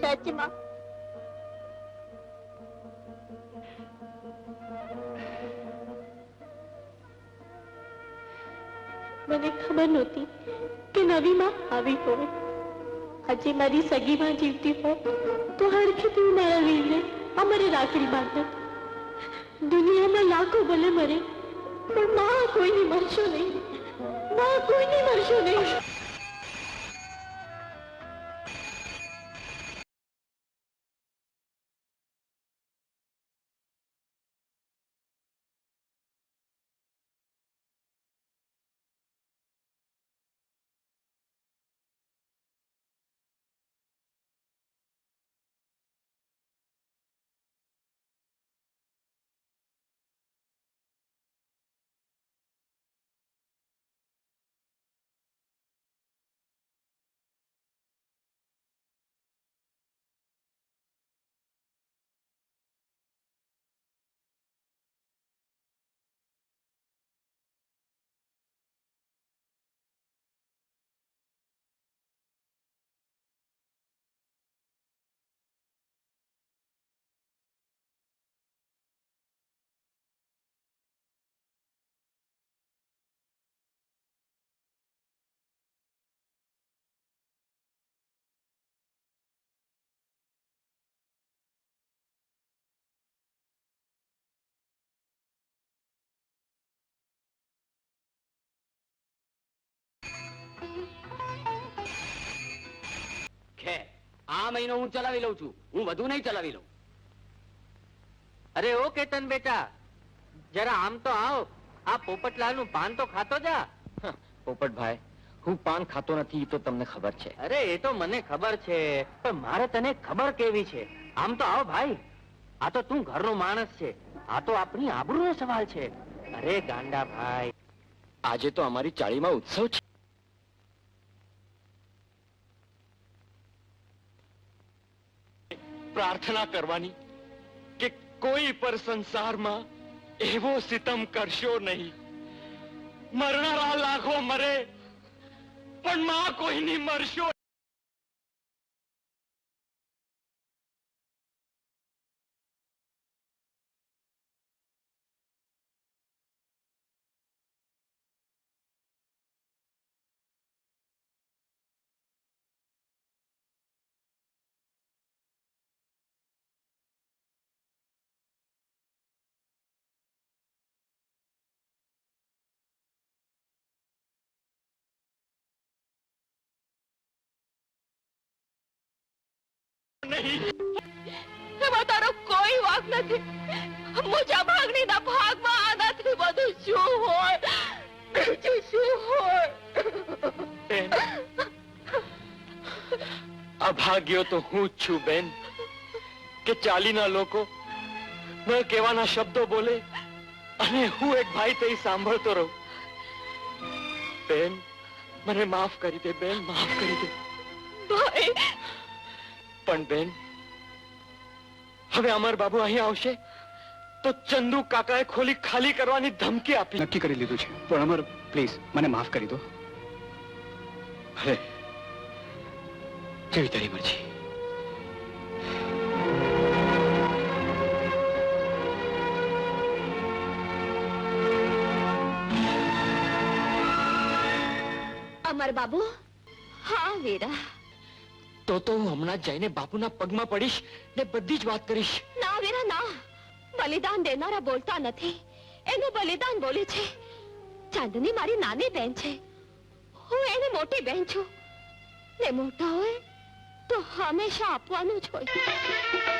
સાચી માં. મને ખબર નહોતી કે નવી માં આવી હોય. આજે મારી સગી માં જીવતી હોય તો હરખીથી મારા વીરને અમારે રાખડી બાંધત. દુનિયામાં લાખો ભલે મરે પણ માં કોઈની મરશો નહીં. માં કોઈની મરશો નહીં. આ મહિનો હું ચલાવી લઉં છું, હું વધુ નહીં ચલાવી લઉં. અરે ઓ કેતન બેટા, જરા આમ તો આવ. આ પોપટલાલ નું પાન તો ખાતો જા. પોપટભાઈ, હું પાન ખાતો નથી તો તમને ખબર છે. અરે એ તો મને ખબર છે, પણ મારે તને ખબર કેવી છે. આમ તો આવ ભાઈ, આ તો તું ઘરનો માણસ છે, આ તો આપણી આબરૂનો સવાલ છે. અરે ગાંડા ભાઈ, આજે તો અમારી ચાળીમાં ઉત્સવ છે. પ્રાર્થના કરવાની કે કોઈ પર સંસારમાં એવો સિતમ કરશો નહીં. મરનારા લાખો મરે પણ માં કોઈની મરશો. એમાં તારો કોઈ વાંક નથી. મુજા ભાગણીના ભાગમાં આનાથી બધું શું હોય, બીજું શું હોય? અભાગ્યો તો હું જ છું બેન, કે ચાલીના લોકો ન કહેવાના શબ્દો બોલે અને હું એક ભાઈ થઈ સાંભળતો રહું. બેન, મને માફ કરી દે બેન, માફ કરી દે. ભાઈ, પણ બેન, હવે અમર બાબુ અહીં આવશે તો ચંદુ કાકાએ ખોલી ખાલી કરવાની ધમકી આપી. નક્કી કરી લીધું છે, પણ અમર પ્લીઝ મને માફ કરી દો. ભલે, જેવી તારી મરજી. અમર બાબુ. હા વીરા. તો હું હમણાં જઈને બાપુના પગમાં પડીશ ને બધી જ વાત કરીશ. ના વીરા ના, બલિદાન દેનારા બોલતા નથી, એનું બલિદાન બોલે છે. ચાંદની મારી નાની બેન છે, હું એની મોટી બેન છું, ને મોટા હોય તો હંમેશા આપવાનું જ હોય.